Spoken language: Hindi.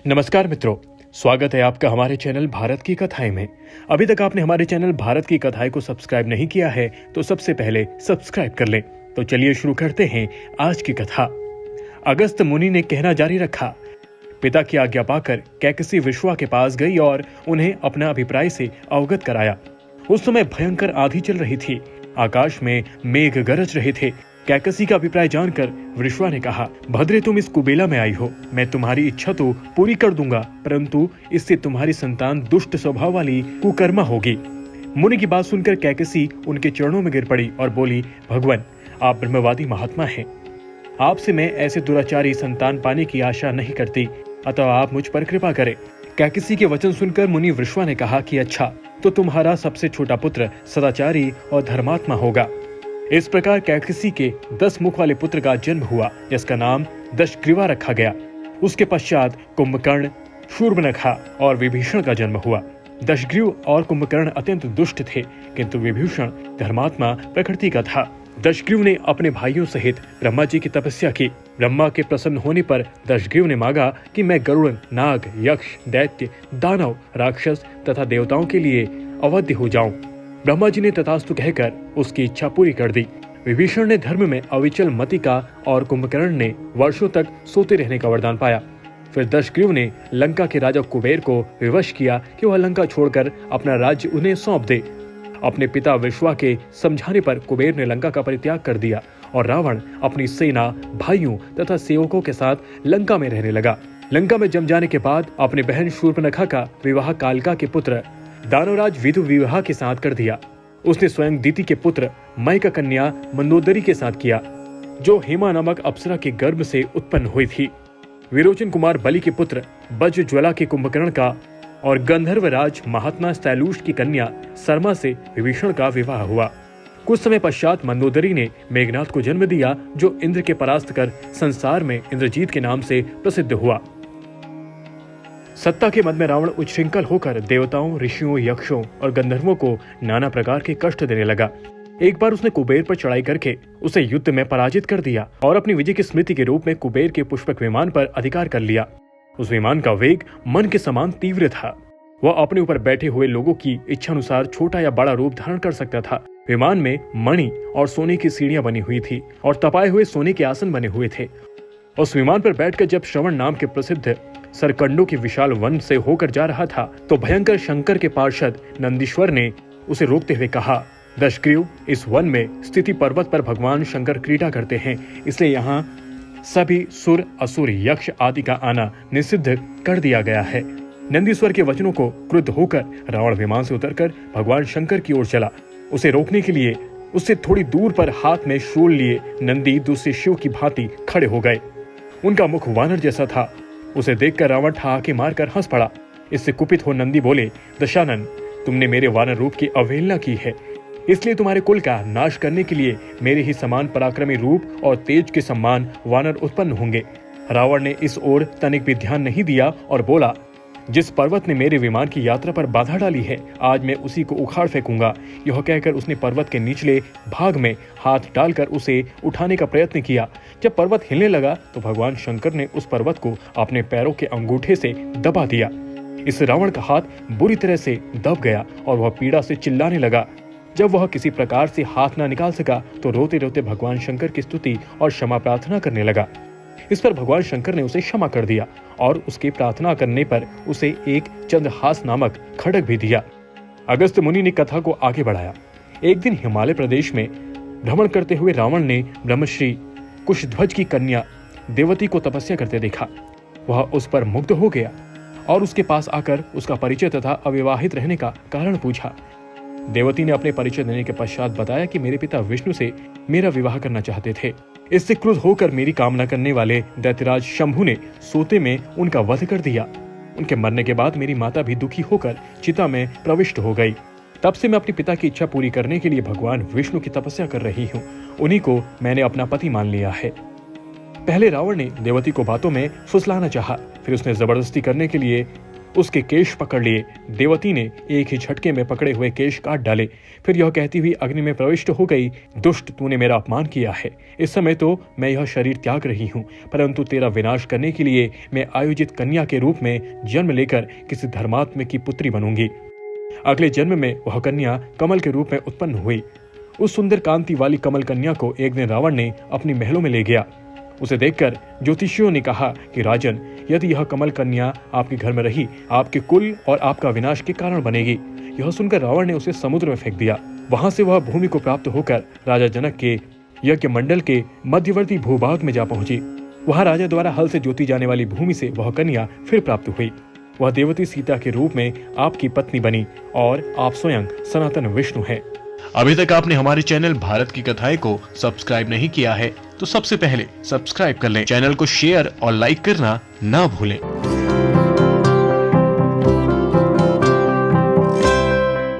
नमस्कार मित्रों, स्वागत है आपका हमारे चैनल भारत की कथाएं में। अभी तक आपने हमारे चैनल भारत की कथाएं को सब्सक्राइब नहीं किया है तो सबसे पहले सब्सक्राइब कर लें। तो चलिए शुरू करते हैं आज की कथा। अगस्त मुनि ने कहना जारी रखा। पिता की आज्ञा पाकर कैकसी विश्वा के पास गई और उन्हें अपना अभिप्राय से अवगत कराया। उस समय भयंकर आंधी चल रही थी, आकाश में मेघ गरज रहे थे। कैकसी का अभिप्राय जानकर विश्वा ने कहा, भद्रे तुम इस कुबेला में आई हो, मैं तुम्हारी इच्छा तो पूरी कर दूंगा, परंतु इससे तुम्हारी संतान दुष्ट स्वभाव वाली कुकर्मा होगी। मुनि की बात सुनकर कैकसी उनके चरणों में गिर पड़ी और बोली, भगवान आप ब्रह्मवादी महात्मा हैं, आपसे मैं ऐसे दुराचारी संतान पाने की आशा नहीं करती, अतः आप मुझ पर कृपा करें। कैकसी के वचन सुनकर मुनि विश्वा ने कहा कि अच्छा, तो तुम्हारा सबसे छोटा पुत्र सदाचारी और धर्मात्मा होगा। इस प्रकार कैकसी के 10 मुख वाले पुत्र का जन्म हुआ, जिसका नाम दशग्रीवा रखा गया। उसके पश्चात कुंभकर्ण, शूर्पणखा और विभीषण का जन्म हुआ। दशग्रीव और कुंभकर्ण अत्यंत दुष्ट थे, किंतु विभीषण धर्मात्मा प्रकृति का था। दशग्रीव ने अपने भाइयों सहित ब्रह्मा जी की तपस्या की। ब्रह्मा के प्रसन्न होने पर दशग्रीव ने मांगा कि मैं गरुड़, नाग, यक्ष, दैत्य, दानव, राक्षस तथा देवताओं के लिए अवध्य हो जाऊं। ब्रह्मा जी ने तथास्तु कहकर उसकी इच्छा पूरी कर दी। विभीषण ने धर्म में अविचल मति का और कुंभकर्ण ने वर्षों तक सोते रहने का वरदान पाया। फिर दशग्रीव ने लंका के राजा कुबेर को विवश किया कि वह लंका छोड़कर अपना राज्य उन्हें सौंप दे। अपने पिता विश्वा के समझाने पर कुबेर ने लंका का परित्याग कर दिया और रावण अपनी सेना, भाइयों तथा सेवकों के साथ लंका में रहने लगा। लंका में जम जाने के बाद अपनी बहन शूर्पणखा का विवाह कालिका के पुत्र दानवराज विदु विवाह के साथ कर दिया। उसने स्वयं दीति के पुत्र मय का कन्या मंदोदरी के साथ किया, जो हेमा नामक अप्सरा के गर्भ से उत्पन्न हुई थी। विरोचन कुमार बलि के पुत्र वज्र ज्वाला के कुंभकर्ण का और गंधर्व राज महात्मा स्थैलूष की कन्या सरमा से विभीषण का विवाह हुआ। कुछ समय पश्चात मंदोदरी ने मेघनाथ को जन्म दिया, जो इंद्र के परास्त कर संसार में इंद्रजीत के नाम से प्रसिद्ध हुआ। सत्ता के मद में रावण उच्छृंखल होकर देवताओं, ऋषियों, यक्षों और गंधर्वों को नाना प्रकार के कष्ट देने लगा। एक बार उसने कुबेर पर चढ़ाई करके उसे युद्ध में पराजित कर दिया और अपनी विजय की स्मृति के रूप में कुबेर के पुष्पक विमान पर अधिकार कर लिया। उस विमान का वेग मन के समान तीव्र था। वह अपने ऊपर बैठे हुए लोगों की इच्छा अनुसार छोटा या बड़ा रूप धारण कर सकता था। विमान में मणि और सोने की सीढ़ियां बनी हुई थी और तपाए हुए सोने के आसन बने हुए थे। उस विमान पर बैठकर जब श्रवण नाम के प्रसिद्ध सरकंडों के विशाल वन से होकर जा रहा था, तो भयंकर शंकर के पार्षद नंदीश्वर ने उसे रोकते हुए कहा, दशग्रीव, इस वन में स्थिति पर्वत पर भगवान शंकर क्रीड़ा करते हैं, इसलिए यहाँ सभी सुर, असुर, यक्ष आदि का आना निषिद्ध कर दिया गया है। नंदीश्वर के वचनों को क्रुद्ध होकर रावण विमान से उतरकर भगवान शंकर की ओर चला। उसे रोकने के लिए उससे थोड़ी दूर पर हाथ में शूल लिए नंदी दूसरे शिव की भांति खड़े हो गए। उनका मुख वानर जैसा था। उसे देखकर रावण ठहाके मारकर हंस पड़ा। इससे कुपित हो नंदी बोले, दशानन, तुमने मेरे वानर रूप की अवहेलना की है, इसलिए तुम्हारे कुल का नाश करने के लिए मेरे ही समान पराक्रमी रूप और तेज के समान वानर उत्पन्न होंगे। रावण ने इस ओर तनिक भी ध्यान नहीं दिया और बोला, जिस पर्वत ने मेरे विमान की यात्रा पर बाधा डाली है, आज मैं उसी को उखाड़ फेंकूंगा। यह कहकर उसने पर्वत के निचले भाग में हाथ डालकर उसे उठाने का प्रयत्न किया। जब पर्वत हिलने लगा तो भगवान शंकर ने उस पर्वत को अपने पैरों के अंगूठे से दबा दिया। इस रावण का हाथ बुरी तरह से दब गया और वह पीड़ा से चिल्लाने लगा। जब वह किसी प्रकार से हाथ न निकाल सका तो रोते रोते भगवान शंकर की स्तुति और क्षमा प्रार्थना करने लगा। इस पर भगवान शंकर ने उसे क्षमा कर दिया और उसकी प्रार्थना करने पर उसे एक चंद्रहास नामक खड्ग भी दिया। अगस्त मुनि ने कथा को आगे बढ़ाया। एक दिन हिमालय प्रदेश में भ्रमण करते हुए रावण ने ब्रह्मश्री कुशध्वज की कन्या देवती को तपस्या करते देखा। वह उस पर मुग्ध हो गया और उसके पास आकर उसका परिचय तथा अविवाहित रहने का कारण पूछा। देवती ने अपने परिचय देने के पश्चात बताया कि मेरे पिता विष्णु से मेरा विवाह करना चाहते थे। इससे क्रुद्ध होकर मेरी कामना करने वाले दैत्यराज शंभु ने सोते में उनका वध कर दिया। उनके मरने के बाद मेरी माता भी दुखी होकर चिता में प्रविष्ट हो गई। तब से मैं अपने पिता की इच्छा पूरी करने के लिए भगवान विष्णु की तपस्या कर रही हूँ। उन्हीं को मैंने अपना पति मान लिया है। पहले रावण ने देवती को बातों में फुसलाना चाहा, फिर उसने जबरदस्ती करने के लिए उसके केश पकड़ लिए। देवती ने एक ही झटके में पकड़े हुए केश काट डाले। फिर यह कहती हुई अग्नि में प्रविष्ट हो गई, दुष्ट, तूने मेरा अपमान किया है। इस समय तो मैं यह शरीर त्याग रही हूँ, परंतु तेरा विनाश करने के लिए मैं आयोजित कन्या के रूप में जन्म लेकर किसी धर्मात्मा की पुत्री बनूंगी। अगले जन्म में वह कन्या कमल के रूप में उत्पन्न हुई। उस सुंदर कांति वाली कमल कन्या को एक दिन रावण ने अपनी महलों में ले गया। उसे देखकर ज्योतिषियों ने कहा कि राजन, यदि यह कमल कन्या आपके घर में रही, आपके कुल और आपका विनाश के कारण बनेगी। यह सुनकर रावण ने उसे समुद्र में फेंक दिया। वहां से वह भूमि को प्राप्त होकर राजा जनक के यज्ञ मंडल के मध्यवर्ती भूभाग में जा पहुंची। वहां राजा द्वारा हल से जोती जाने वाली भूमि से वह कन्या फिर प्राप्त हुई। वह देवती सीता के रूप में आपकी पत्नी बनी और आप स्वयं सनातन विष्णु हैं। अभी तक आपने हमारे चैनल भारत की कथाएं को सब्सक्राइब नहीं किया है तो सबसे पहले सब्सक्राइब कर लें। चैनल को शेयर और लाइक करना ना भूलें।